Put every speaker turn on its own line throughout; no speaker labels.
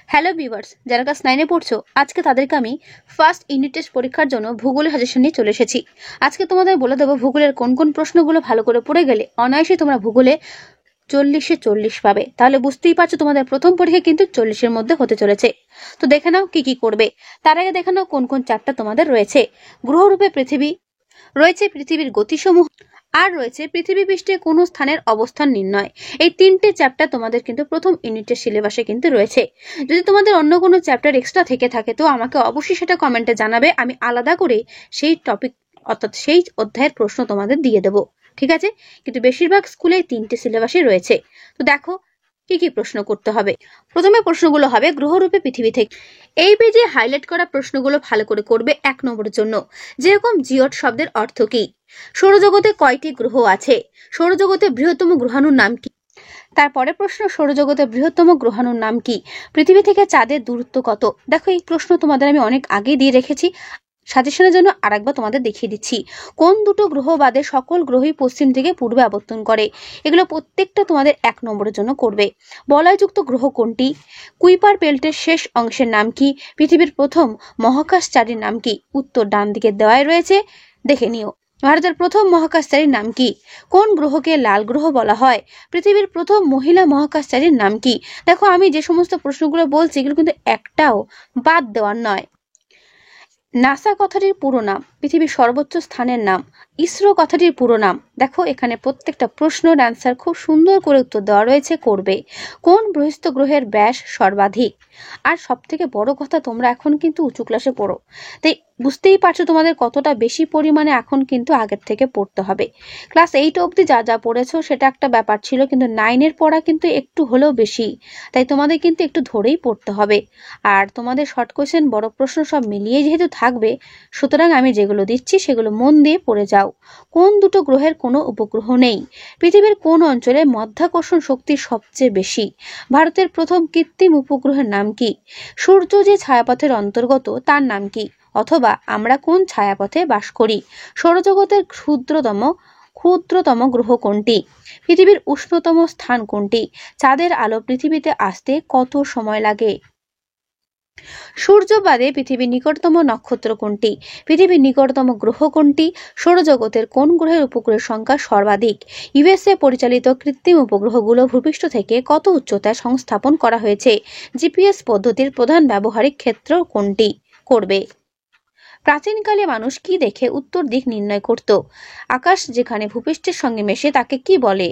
Hello viewers, যারা class 9-এ পড়ছো আজকে তাদেরকে আমি ফার্স্ট ইউনিট টেস্ট পরীক্ষার জন্য ভূগোলের সাজেশন নিয়ে চলে এসেছি। আজকে তোমাদের বলে দেবো ভূগোলের কোন কোন প্রশ্নগুলো ভালো করে পড়ে গেলে অনায়াসে তোমরা ভূগোলে 40-এ 40 পাবে। তাহলে বুঝতেই পারছো তোমাদের প্রথম পরীক্ষা কিন্তু 40-এর মধ্যে হতে চলেছে। তো দেখে নাও কি কি করবে। তার আগে দেখে নাও কোন কোন চ্যাপ্টার তোমাদের রয়েছে। গ্রহরূপে পৃথিবী রয়েছে, পৃথিবীর গতিসমূহ, আর রয়েছে পৃথিবী পৃষ্ঠে কোন স্থানের অবস্থান নির্ণয়। এই তিনটে চ্যাপ্টার তোমাদের কিন্তু প্রথম ইউনিটের সিলেবাসে কিন্তু রয়েছে। যদি তোমাদের অন্য কোনো চ্যাপ্টার এক্সট্রা থেকে থাকে তো আমাকে অবশ্যই সেটা কমেন্টে জানাবে, আমি আলাদা করে সেই টপিক অর্থাৎ সেই অধ্যায়ের প্রশ্ন তোমাদের দিয়ে দেবো, ঠিক আছে? কিন্তু বেশিরভাগ স্কুলে তিনটে সিলেবাসে রয়েছে। তো দেখো কি কি প্রশ্ন করতে হবে। প্রথমে প্রশ্নগুলো হবে গ্রহরূপে পৃথিবী থেকে। এই পেজে হাইলাইট করা প্রশ্নগুলো ভালো করে করবে 1 নম্বরের জন্য। যেরকম জিওট শব্দের অর্থ কি, সৌরজগতে কয়টি গ্রহ আছে, সৌরজগতের বৃহত্তম গ্রহাণুর নাম কি। তারপরে প্রশ্ন সৌরজগতের বৃহত্তম গ্রহাণুর নাম কি, পৃথিবী থেকে চাঁদের দূরত্ব কত। দেখো এই প্রশ্ন তোমাদের আমি অনেক আগে দিয়ে রেখেছি, সাজেশনের জন্য আরেকবার তোমাদের দেখিয়ে দিচ্ছি। কোন দুটো গ্রহ বাদে সকল গ্রহই পশ্চিম থেকে পূর্বে আবর্তন করে। এগুলো প্রত্যেকটা তোমাদের 1 নম্বরের জন্য করবে। বলয়যুক্ত গ্রহ কোনটি, কুইপার বেল্টের শেষ অংশের নাম কি, পৃথিবীর প্রথম মহাকাশচারীর নাম কি। উত্তর ডান দিকে দেওয়াই রয়েছে, দেখে নিও। ভারতের প্রথম মহাকাশচারীর নাম কি, কোন গ্রহকে লাল গ্রহ বলা হয়, পৃথিবীর প্রথম মহিলা মহাকাশচারীর নাম কি। দেখো আমি যে সমস্ত প্রশ্নগুলো বলছি এগুলো কিন্তু একটাও বাদ দেওয়ার নয়। নাসা কথাটির পুরো নাম, পৃথিবীর সর্বোচ্চ স্থানের নাম, ইসরো কথাটির পুরো নাম। দেখো এখানে প্রত্যেকটা প্রশ্নের অ্যান্সার খুব সুন্দর করে উত্তর দেওয়া রয়েছে, করবে। কোন বৃহস্পতি গ্রহের ব্যাস সর্বাধিক। আর সব থেকে বড় কথা, তোমরা এখন কিন্তু উঁচু ক্লাসে পড়ো, তাই বুঝতেই পারছো তোমাদের কতটা বেশি পরিমাণে এখন কিন্তু আগের থেকে পড়তে হবে। ক্লাস 8 অবধি যা যা পড়েছো সেটা একটা ব্যাপার ছিল, কিন্তু 9-এর পড়া কিন্তু একটু হলেও বেশি, তাই তোমাদের কিন্তু একটু ধরেই পড়তে হবে। আর তোমাদের শর্ট কোয়েশ্চেন বড় প্রশ্ন সব মিলিয়ে যেহেতু থাকবে, সুতরাং আমি যেগুলো দিচ্ছি সেগুলো মন দিয়ে পড়ে যাও। কোন দুটো গ্রহের কোনো উপগ্রহ নেই, পৃথিবীর কোন অঞ্চলে মাধ্যাকর্ষণ শক্তি সবচেয়ে বেশি, ভারতের প্রথম কৃত্রিম উপগ্রহের নাম কি, সূর্য যে ছায়াপথের অন্তর্গত তার নাম কি, অথবা আমরা কোন ছায়াপথে বাস করি, সৌরজগতের ক্ষুদ্রতম গ্রহ কোনটি, পৃথিবীর উষ্ণতম স্থান কোনটি, চাঁদের আলো পৃথিবীতে আসতে কত সময় লাগে, সূর্য বাদে পৃথিবীর নিকটতম নক্ষত্র কোনটি, পৃথিবীর নিকটতম গ্রহ কোনটি, সৌরজগতের কোন গ্রহের উপগ্রহের সংখ্যা সর্বাধিক, ইউএসএ পরিচালিত কৃত্রিম উপগ্রহগুলো ভূপৃষ্ঠ থেকে কত উচ্চতায় সংস্থাপন করা হয়েছে, জিপিএস পদ্ধতির প্রধান ব্যবহারিক ক্ষেত্র কোনটি, করবে। প্রাচীনকালে মানুষ কি দেখে উত্তর দিক নির্ণয় করত, আকাশ যেখানে ভূপৃষ্ঠের সঙ্গে মেশে তাকে কি বলে।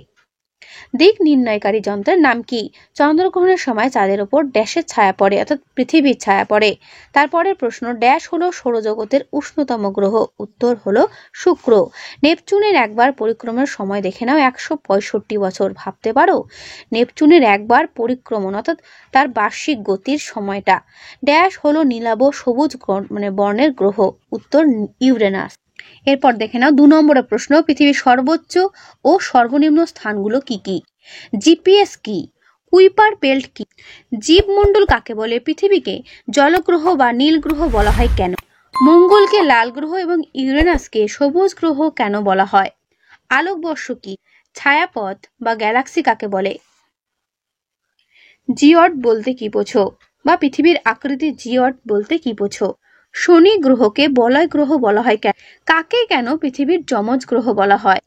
দিক নির্ণয়কারী যন্ত্রের নাম কি, চন্দ্রগ্রহণের সময় চাঁদের ওপর ড্যাশের ছায়া পড়ে অর্থাৎ পৃথিবীর ছায়া পড়ে। তারপরের প্রশ্ন, ড্যাশ হলো সৌরজগতের উষ্ণতম গ্রহ, উত্তর হলো শুক্র। নেপচুনের একবার পরিক্রমার সময় দেখে নাও 165 বছর। ভাবতে পারো নেপচুনের একবার পরিক্রমণ অর্থাৎ তার বার্ষিক গতির সময়টা। ড্যাশ হলো নীলাভ সবুজ বর্ণের গ্রহ, উত্তর ইউরেনাস। এরপর দেখে নাও 2 নম্বরের প্রশ্ন, পৃথিবীর সর্বোচ্চ ও সর্বনিম্ন স্থানগুলো কি কি। জিপিএস কি, কুইপার বেল্ট কি, জীবমণ্ডল কাকে বলে, পৃথিবীকে জলগ্রহ বা নীল গ্রহ বলা হয় কেন, মঙ্গলকে লাল গ্রহ এবং ইউরেনাসকে সবুজ গ্রহ কেন বলা হয়, আলোকবর্ষ কি, ছায়াপথ বা গ্যালাক্সি কাকে বলে, জিওট বলতে কি বোঝো বা পৃথিবীর আকৃতি জিওট বলতে কি বোঝো, শনি গ্রহকে বলয় গ্রহ বলা হয় কেন, কাকে কেন পৃথিবীর যমজ গ্রহ বলা হয়।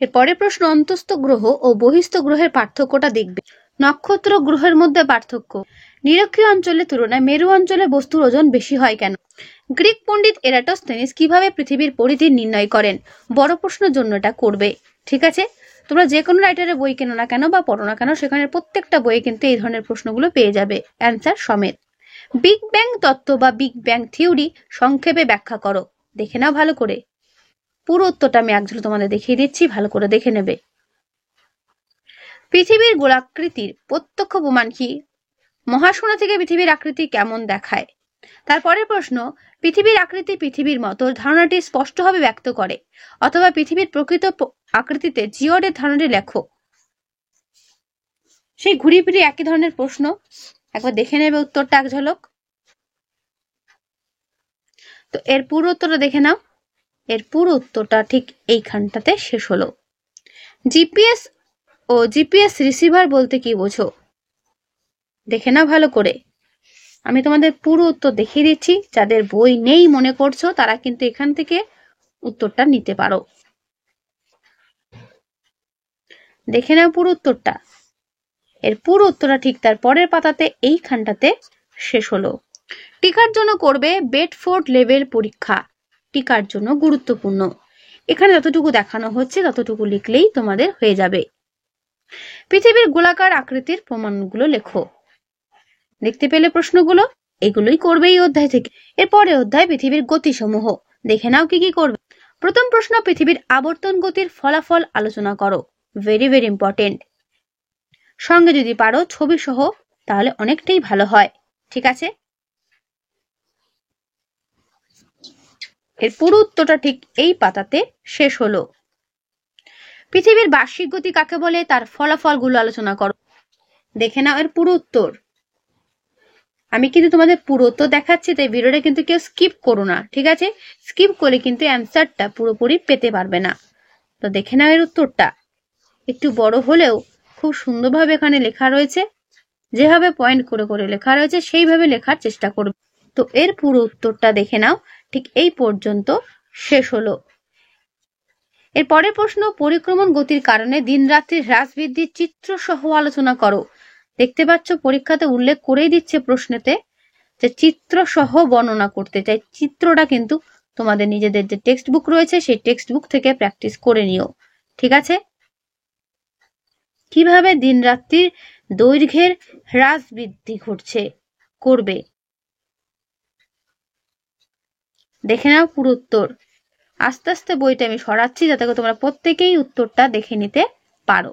এরপরের প্রশ্ন, অন্তস্থ গ্রহ ও বহিস্থ গ্রহের পার্থক্যটা দেখবে। নক্ষত্র গ্রহের মধ্যে পার্থক্য, নিরক্ষীয় অঞ্চলের তুলনায় মেরু অঞ্চলে বস্তুর ওজন বেশি হয় কেন, গ্রিক পণ্ডিত এরাটোস্থেনিস কিভাবে পৃথিবীর পরিধি নির্ণয় করেন। বড় প্রশ্নের জন্য এটা করবে, ঠিক আছে? তোমরা যে কোনো রাইটারের বই কেনো না কেন বা পড়ো না কেন, সেখানে প্রত্যেকটা বইয়ে কিন্তু এই ধরনের প্রশ্নগুলো পেয়ে যাবে অ্যান্সার সমেত। বিগ ব্যাং তত্ত্ব বা বিগ ব্যাং থিওরি সংক্ষেপে ব্যাখ্যা করো। দেখে নাও ভালো করে, পুরো উত্তরটা আমি একজোড়ে তোমাদের দেখিয়ে দিচ্ছি, ভালো করে দেখে নেবে। পৃথিবীর গোলাকৃতির প্রত্যক্ষ প্রমাণ কি, মহাশূন্য থেকে পৃথিবীর আকৃতি কেমন দেখায়। তারপরের প্রশ্ন, পৃথিবীর আকৃতি পৃথিবীর মতো ধারণাটি স্পষ্টভাবে ব্যক্ত করে, অথবা পৃথিবীর প্রকৃত আকৃতিতে জিওডের ধারণাটি লেখো। সেই ঘুরি ফিরি একই ধরনের প্রশ্ন, একবার দেখে নেবে উত্তরটা এক ঝলক। তো এর পুরো উত্তরটা দেখে নাও, এর পুরো উত্তরটা ঠিক এইখানটাতে শেষ হলো। জিপিএস ও জিপিএস রিসিভার বলতে কি বোঝো, দেখে নাও ভালো করে। আমি তোমাদের পুরো উত্তর দেখিয়ে দিচ্ছি। যাদের বই নেই মনে করছো তারা কিন্তু এখান থেকে উত্তরটা নিতে পারো। দেখে নাও পুরো উত্তরটা। এর পুরো উত্তরটা ঠিক তার পরের পাতাতে এইখানটাতে শেষ হলো। টিকার জন্য করবে বেডফোর্ড লেভেল পরীক্ষা। টিকার জন্য গুরুত্বপূর্ণ। এখানে যতটুকু দেখানো হচ্ছে ততটুকু লিখলেই তোমাদের হয়ে যাবে। পৃথিবীর গোলাকার আকৃতির প্রমাণগুলো লেখো। দেখতে পেলে প্রশ্নগুলো? এগুলোই করবে এই অধ্যায় থেকে। এরপরে অধ্যায় পৃথিবীর গতিসমূহ। দেখে নাও কি কি করবে। প্রথম প্রশ্ন, পৃথিবীর আবর্তন গতির ফলাফল আলোচনা করো। Very very important. সঙ্গে যদি পারো ছবি সহ তাহলে অনেকটাই ভালো হয়। ঠিক আছে, এর পুরো উত্তরটা ঠিক এই পাতাতে শেষ হলো। পৃথিবীর বার্ষিক গতি কাকে বলে তার ফলাফলগুলো আলোচনা করো। দেখে নাও এর পুরো উত্তর। আমি কিন্তু তোমাদের পুরো উত্তর দেখাচ্ছি, তাই ভিডিওটা কিন্তু কেউ স্কিপ করো না। ঠিক আছে, স্কিপ করে কিন্তু অ্যান্সারটা পুরোপুরি পেতে পারবে না। তো দেখে নাও এর উত্তরটা। একটু বড় হলেও খুব সুন্দরভাবে এখানে লেখা রয়েছে। যেভাবে পয়েন্ট করে করে লেখা রয়েছে সেইভাবে লেখার চেষ্টা করবে। তো এর পুরো উত্তরটা দেখে নাও। ঠিক এই পর্যন্ত শেষ হলো। এর পরের প্রশ্ন, পরিক্রমণ গতির কারণে দিন রাত্রির হ্রাস বৃদ্ধির চিত্র সহ আলোচনা করো। দেখতে পাচ্ছ পরীক্ষাতে উল্লেখ করেই দিচ্ছে প্রশ্নেতে যে চিত্র সহ বর্ণনা করতে চাই। চিত্রটা কিন্তু তোমাদের নিজেদের যে টেক্সট বুক রয়েছে সেই টেক্সট বুক থেকে প্র্যাকটিস করে নিও। ঠিক আছে, কিভাবে দিন রাত্রির দৈর্ঘ্যের হ্রাস বৃদ্ধি ঘটছে করবে। দেখে নাও পুরো উত্তর। আস্তে আস্তে বইটা আমি সরাচ্ছি যাতে তোমরা প্রত্যেকেই উত্তরটা দেখে নিতে পারো।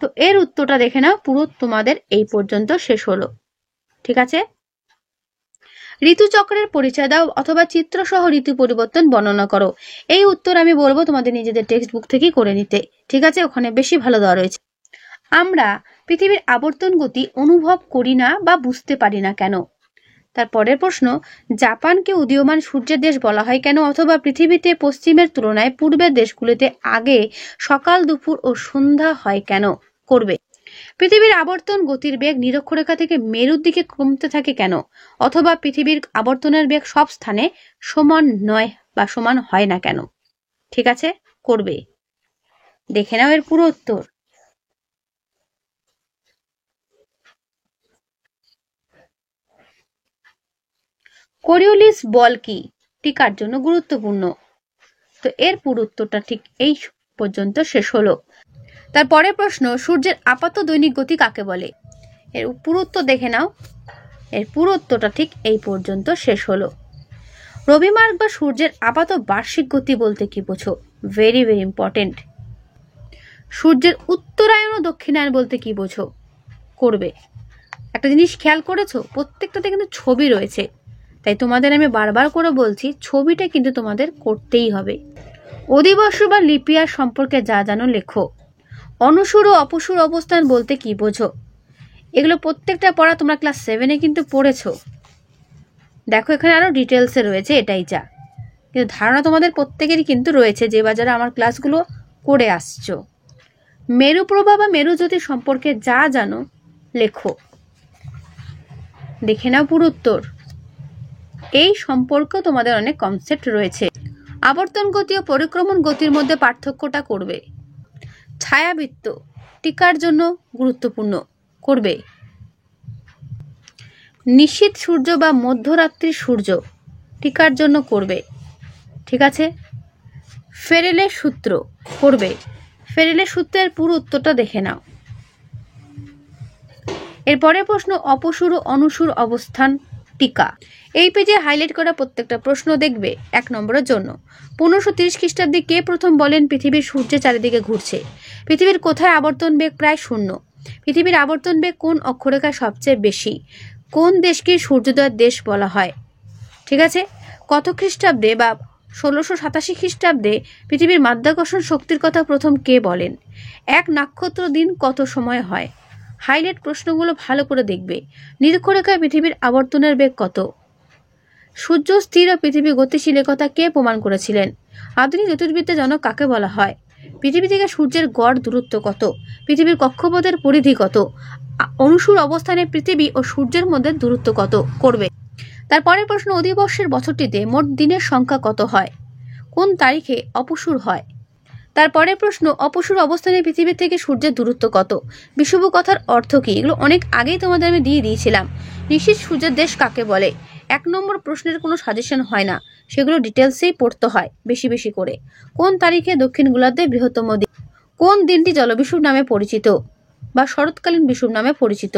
তো এর উত্তরটা দেখে নাও। পুরো তোমাদের এই পর্যন্ত শেষ হলো। ঠিক আছে, ঋতুচক্রের পরিচয় দাও অথবা চিত্র সহ ঋতু পরিবর্তন বর্ণনা করো। এই উত্তর আমি বলবো তোমাদের নিজেদের টেক্সট বুক থেকেই করে নিতে। ঠিক আছে, ওখানে বেশি ভালো দেওয়া রয়েছে। আমরা পৃথিবীর আবর্তন গতি অনুভব করি না বা বুঝতে পারি না কেন। তারপরের প্রশ্ন, জাপানকে উদীয়মান সূর্যের দেশ বলা হয় কেন, অথবা পৃথিবীতে পশ্চিমের তুলনায় পূর্বের দেশগুলিতে আগে সকাল দুপুর ও সন্ধ্যা হয় কেন করবে। পৃথিবীর আবর্তন গতির বেগ নিরক্ষরেখা থেকে মেরুর দিকে কমতে থাকে কেন, অথবা পৃথিবীর আবর্তনের বেগ সব স্থানে সমান নয় বা সমান হয় না কেন। ঠিক আছে, করবে। দেখে নাও এর পুরো উত্তর। কোরিওলিস বল কি? টিকার জন্য গুরুত্বপূর্ণ। তো এর পুরো উত্তরটা ঠিক এই পর্যন্ত শেষ হলো। তারপরে প্রশ্ন, সূর্যের আপাত দৈনিক গতি কাকে বলে। এর পুরো উত্তর দেখে নাও। এর পুরো উত্তরটা ঠিক এই পর্যন্ত শেষ হলো। রবিমার্গ বা সূর্যের আপাত বার্ষিক গতি বলতে কি বোঝো। Very very important. সূর্যের উত্তরায়ণ ও দক্ষিণায়ন বলতে কি বোঝো করবে। একটা জিনিস খেয়াল করেছো, প্রত্যেকটাতে কিন্তু ছবি রয়েছে, তাই তোমাদের আমি বারবার করে বলছি ছবিটা কিন্তু তোমাদের করতেই হবে। অধিবর্ষ বা লিপিয়ার সম্পর্কে যা জানো লেখো। অনুসুর ও অপসুর অবস্থান বলতে কি বোঝো। এগুলো প্রত্যেকটা পড়া তোমরা ক্লাস 7-এ কিন্তু পড়েছো। দেখো এখানে আরো ডিটেলসে রয়েছে, এটাই যা, কিন্তু ধারণা তোমাদের প্রত্যেকেরই কিন্তু রয়েছে যে বাজারে আমার ক্লাসগুলো করে আসছো। মেরু প্রভা বা মেরুজ্যোতি সম্পর্কে যা জানো লেখো। দেখে নাও পুরো উত্তর। এই সম্পর্কে তোমাদের অনেক কনসেপ্ট রয়েছে। আবর্তন গতি ও পরিক্রমণ গতির মধ্যে পার্থক্যটা করবে। ছায়াবৃত্ত টিকার জন্য গুরুত্বপূর্ণ করবে। নিশীথ সূর্য বা মধ্যরাত্রির সূর্য টিকার জন্য করবে। ঠিক আছে, ফেরেলের সূত্র করবে। ফেরেলের সূত্রের পুরো উত্তরটা দেখে নাও। এরপরে প্রশ্ন, অপসুর ও অনুসুর অবস্থান টিকা। এই পেজে হাইলাইট করা প্রত্যেকটা প্রশ্ন দেখবে 1 নম্বরের জন্য। 1530 খ্রিস্টাব্দে কে প্রথম বলেন পৃথিবীর সূর্যের চারিদিকে ঘুরছে। পৃথিবীর কোথায় আবর্তন বেগ প্রায় 0। পৃথিবীর আবর্তন বেগ কোন অক্ষরেখায় সবচেয়ে বেশি। কোন দেশকে সূর্যোদয়ের দেশ বলা হয়। ঠিক আছে, কত খ্রিস্টাব্দে বা 1687 খ্রিস্টাব্দে পৃথিবীর মাধ্যাকর্ষণ শক্তির কথা প্রথম কে বলেন। এক নক্ষত্র দিন কত সময় হয়। হাইলাইট প্রশ্নগুলো ভালো করে দেখবে। নিরক্ষরেখায় পৃথিবীর আবর্তনের বেগ কত। সূর্য স্থির ও পৃথিবী গতিশীল কথা কে প্রমাণ করেছিলেন। আধুনিক জ্যোতির্বিদ্যা জনক কাকে বলা হয়। পৃথিবী থেকে সূর্যের গড় দূরত্ব কত? পৃথিবীর কক্ষপথের পরিধি কত? অনুসূর অবস্থানে পৃথিবী ও সূর্যের মধ্যে দূরত্ব কত? করবে। তারপরের প্রশ্ন, অধিবর্ষের বছরটিতে মোট দিনের সংখ্যা কত হয়? কোন তারিখে অপসূর হয়? তারপরের প্রশ্ন, অপসূর অবস্থানে পৃথিবী থেকে সূর্যের দূরত্ব কত? বিষুব কথার অর্থ কি? এগুলো অনেক আগেই তোমাদের আমি দিয়ে দিয়েছিলাম। নিশীথ সূর্যের দেশ কাকে বলে? 1 নম্বর প্রশ্নের কোনো সাজেশন হয় না, সেগুলো ডিটেলসেই পড়তে হয় বেশি বেশি করে। কোন তারিখে দক্ষিণ গোলার্ধে বৃহত্তম দিন? কোন দিনটি জলবিষুব নামে পরিচিত বা শরৎকালীন বিষুব নামে পরিচিত?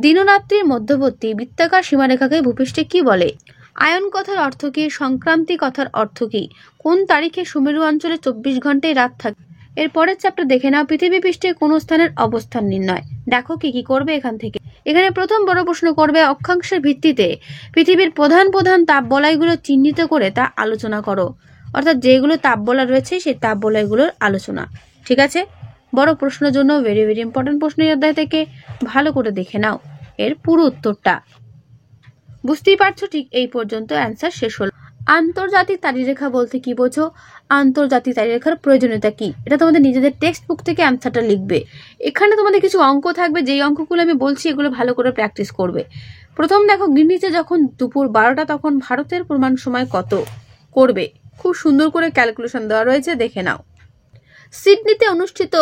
দিনরাত্রির মধ্যবর্তী বৃত্তাকার সীমারেখাকে ভূপৃষ্ঠে কি বলে? আয়ন কথার অর্থ কি? সংক্রান্তি কথার অর্থ কি? কোন তারিখে সুমেরু অঞ্চলে 24 ঘন্টায় রাত থাকে? এর পরের চ্যাপ্টার দেখে নাও, পৃথিবী পৃষ্ঠে কোন স্থানের অবস্থান নির্ণয়। দেখো কি কি করবে এখান থেকে। এখানে প্রথম বড় প্রশ্ন করবে, অক্ষাংশের ভিত্তিতে পৃথিবীর প্রধান প্রধান তাপবলয়গুলো চিহ্নিত করে তা আলোচনা করো। অর্থাৎ যেগুলো তাপবলয় রয়েছে সেই তাপবলয়গুলোর আলোচনা। ঠিক আছে, বড় প্রশ্নের জন্য ভেরি ভেরি ইম্পর্টেন্ট প্রশ্ন এই অধ্যায় থেকে ভালো করে দেখে নাও এর পুরো উত্তরটা। বুঝতেই পারছো, ঠিক এই পর্যন্ত অ্যান্সার শেষ হলো। আন্তর্জাতিক তারিরেখা বলতে কি বোঝো? আন্তর্জাতিক তারিরেখার প্রয়োজনীয়তা কি? এটা তোমাদের নিজেদের টেক্সট বুক থেকে অ্যান্সারটা লিখবে। এখানে তোমাদের কিছু অঙ্ক থাকবে, যেই অঙ্কগুলো আমি বলছি এগুলো ভালো করে প্র্যাকটিস করবে। প্রথম দেখো, গ্রিনিচে যখন দুপুর 12টা তখন ভারতের প্রমাণ সময় কত? করবে। খুব সুন্দর করে ক্যালকুলেশন দেওয়া রয়েছে, দেখে নাও। সিডনিতে অনুষ্ঠিত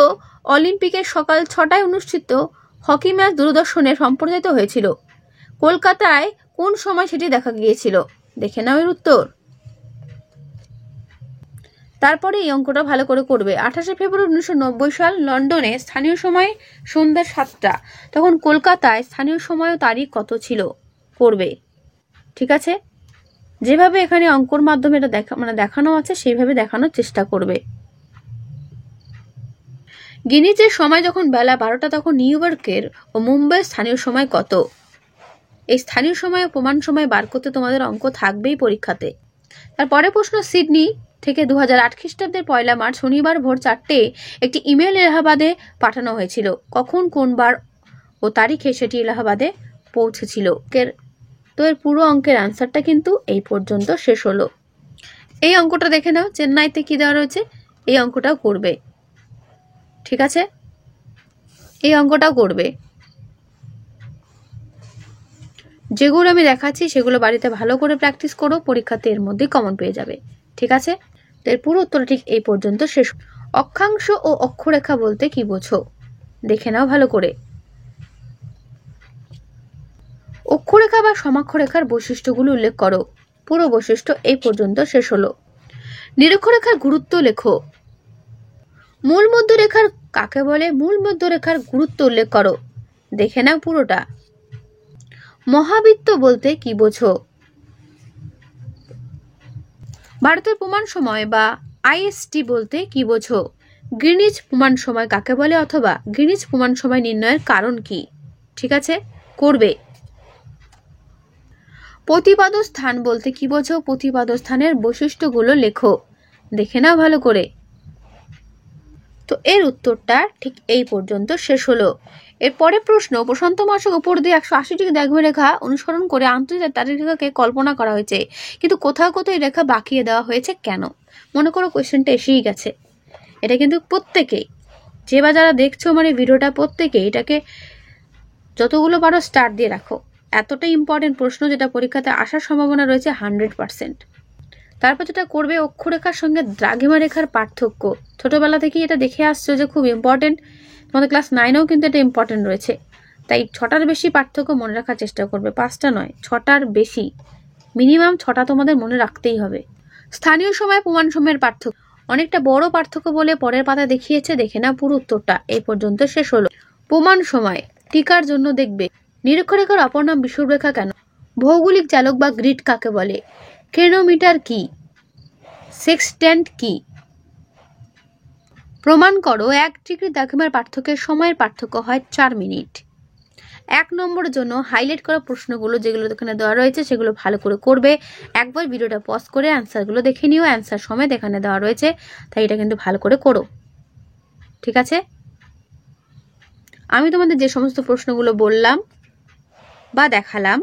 অলিম্পিকের সকাল 6টায় অনুষ্ঠিত হকি ম্যাচ দূরদর্শনে সম্প্রচারিত হয়েছিল। কলকাতায় কোন সময় সেটি দেখা গিয়েছিল? দেখে নাও এর উত্তর। তারপরে এই অঙ্কটা ভালো করে করবে। 28শে ফেব্রুয়ারি 1990 সাল লন্ডনে স্থানীয় সময় সন্ধ্যা 7টা, তখন কলকাতায় স্থানীয় সময় ও তারিখ কত ছিল? করবে। ঠিক আছে, যেভাবে এখানে অঙ্কর মাধ্যমে এটা দেখানো আছে সেইভাবে দেখানোর চেষ্টা করবে। গ্রিনিচের সময় যখন বেলা 12টা তখন নিউ ইয়র্কের ও মুম্বাইয়ের স্থানীয় সময় কত? এই স্থানীয় সময় ও প্রমাণ সময় বার করতে তোমাদের অঙ্ক থাকবেই পরীক্ষাতে। তারপরে প্রশ্ন, সিডনি থেকে 2008 খ্রিস্টাব্দের 1 মার্চ শনিবার ভোর 4টে একটি ইমেল এলাহাবাদে পাঠানো হয়েছিল। কখন, কোন বার ও তারিখে সেটি এলাহাবাদে পৌঁছেছিল? তো এর পুরো অঙ্কের আনসারটা কিন্তু এই পর্যন্ত শেষ হলো। এই অঙ্কটা দেখে নাও, চেন্নাইতে কি দেওয়া রয়েছে, এই অঙ্কটাও করবে। ঠিক আছে, এই অঙ্কটাও করবে। যেগুলো আমি দেখাচ্ছি সেগুলো বাড়িতে ভালো করে প্র্যাকটিস করো, পরীক্ষাতে এর মধ্যে কমন পেয়ে যাবে। ঠিক আছে, তো এর পুরো উত্তর ঠিক এই পর্যন্ত শেষ। অক্ষাংশ ও অক্ষরেখা বলতে কি বোঝো? দেখে নাও ভালো করে। অক্ষরেখা বা সমাক্ষরেখার বৈশিষ্ট্যগুলো উল্লেখ করো। পুরো বৈশিষ্ট্য এই পর্যন্ত শেষ হলো। নিরক্ষরেখার গুরুত্ব লেখো। মূল মধ্যরেখার কাকে বলে? মূল মধ্যরেখার গুরুত্ব উল্লেখ করো। দেখে নাও পুরোটা। মহাবৃত্ত বলতে কি বোঝো? ভারতের প্রমাণ সময় বা আইএসটি বলতে কি বোঝো? গ্রিনিচ প্রমাণ সময় কাকে বলে অথবা গ্রিনিচ প্রমাণ সময় নির্ণয়ের কারণ কি? ঠিক আছে, করবে। প্রতিপাদ স্থান বলতে কি বোঝো? প্রতিপাদ স্থানের বৈশিষ্ট্যগুলো লেখো। দেখে নাও ভালো করে। তো এর উত্তরটা ঠিক এই পর্যন্ত শেষ হলো। এরপরে প্রশ্ন, প্রশান্ত মহাসাগর উপর দিয়ে 180 ডিগ্রি দ্রাঘিমারেখা অনুসরণ করে আন্তর্জাতিক তারিখরেখাকে কল্পনা করা হয়েছে, কিন্তু কোথাও কোথাও এই রেখা বাঁকিয়ে দেওয়া হয়েছে কেন? মনে করো কোয়েশ্চেনটা এসেই গেছে। এটা কিন্তু প্রত্যেকেই, যে বা যারা দেখছো আমার এই ভিডিওটা, প্রত্যেকেই এটাকে যতগুলো পারো স্টার দিয়ে রাখো। এতটাই ইম্পর্টেন্ট প্রশ্ন, যেটা পরীক্ষাতে আসার সম্ভাবনা রয়েছে 100%। তারপর যেটা করবে, অক্ষরেখার সঙ্গে দ্রাঘিমা রেখার পার্থক্য। ছোটবেলা থেকেই এটা দেখে আসছো যে খুব ইম্পর্টেন্ট, তোমাদের ক্লাস 9এও কিন্তু এটা ইম্পর্টেন্ট রয়েছে। তাই 6টার বেশি পার্থক্য মনে রাখার চেষ্টা করবে, 5টা নয়, 6টার বেশি, মিনিমাম 6টা তোমাদের মনে রাখতেই হবে। স্থানীয় সময় প্রমাণ সময়ের পার্থক্য, অনেকটা বড় পার্থক্য বলে পরের পাতা দেখিয়েছে, দেখে না পুরো উত্তরটা এই পর্যন্ত শেষ হলো। প্রমাণ সময় টিকার জন্য দেখবে। নিরক্ষরেখার অপর নাম বিষুবরেখা কেন? ভৌগোলিক চালক বা গ্রিড কাকে বলে? ক্রেনোমিটার কি? সেক্সট্যান্ট কি? প্রমাণ করো 1 ডিগ্রি দ্রাঘিমার পার্থক্যের সময়ের পার্থক্য হয় 4 মিনিট। 1 নম্বরের জন্য হাইলাইট করা প্রশ্নগুলো যেগুলো এখানে দেওয়া রয়েছে সেগুলো ভালো করে করবে। একবার ভিডিওটা পজ করে অ্যান্সারগুলো দেখে নিও, অ্যান্সার সমেত এখানে দেওয়া রয়েছে, তাই এটা কিন্তু ভালো করে করো। ঠিক আছে, আমি তোমাদের যে সমস্ত প্রশ্নগুলো বললাম বা দেখালাম,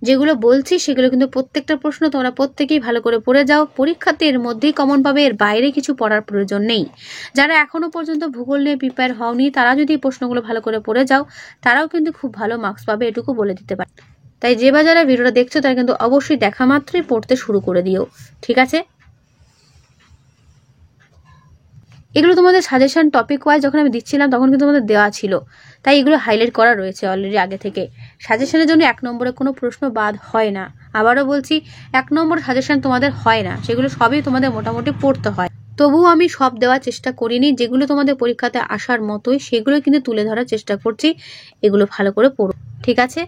যেগুলো বলছি সেগুলো কিন্তু প্রত্যেকটা প্রশ্ন তোমরা প্রত্যেকেই ভালো করে পড়ে যাও। পরীক্ষাতে এর মধ্যেই কমন পাবে, এর বাইরে কিছু পড়ার প্রয়োজন নেই। যারা এখনো পর্যন্ত ভূগোল নিয়ে প্রিপেয়ার হওনি তারা যদি এই প্রশ্নগুলো ভালো করে পড়ে যাও তারাও কিন্তু খুব ভালো মার্কস পাবে, এটুকু বলে দিতে পারি। তাই যে বা যারা ভিডিওটা দেখছো তারা কিন্তু অবশ্যই দেখা মাত্রই পড়তে শুরু করে দিও, ঠিক আছে? এগুলো তোমাদের সাজেশন টপিক ওয়াইজ যখন আমি দিচ্ছিলাম তখন কিন্তু তোমাদের দেওয়া ছিল, তাই এগুলো হাইলাইট করা রয়েছে অলরেডি আগে থেকে। সাজেশনের জন্য 1 নম্বরে কোনো প্রশ্ন বাদ হয় না। আবারও বলছি, 1 নম্বর সাজেশন তোমাদের হয় না, সেগুলো সবই তোমাদের মোটামুটি পড়তে হয়। তবুও আমি সব দেওয়ার চেষ্টা করিনি, যেগুলো তোমাদের পরীক্ষাতে আসার মতোই সেগুলো কিন্তু তুলে ধরার চেষ্টা করছি। এগুলো ভালো করে পড়ো, ঠিক আছে?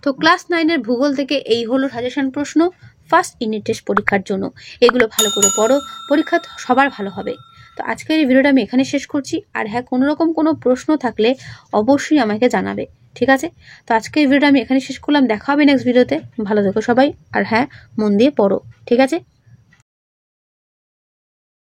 তো ক্লাস 9-এর ভূগোল থেকে এই হলো সাজেশন প্রশ্ন ফার্স্ট ইউনিট টেস্ট পরীক্ষার জন্য। এগুলো ভালো করে পড়ো, পরীক্ষা সবার ভালো হবে। তো আজকের এই ভিডিওটা আমি এখানে শেষ করছি। আর হ্যাঁ, কোনোরকম কোনো প্রশ্ন থাকলে অবশ্যই আমাকে জানাবে, ঠিক আছে? তো আজকের এই ভিডিওটা আমি এখানে শেষ করলাম, দেখা হবে নেক্সট ভিডিওতে। ভালো থেকো সবাই, আর হ্যাঁ, মন দিয়ে পড়ো, ঠিক আছে?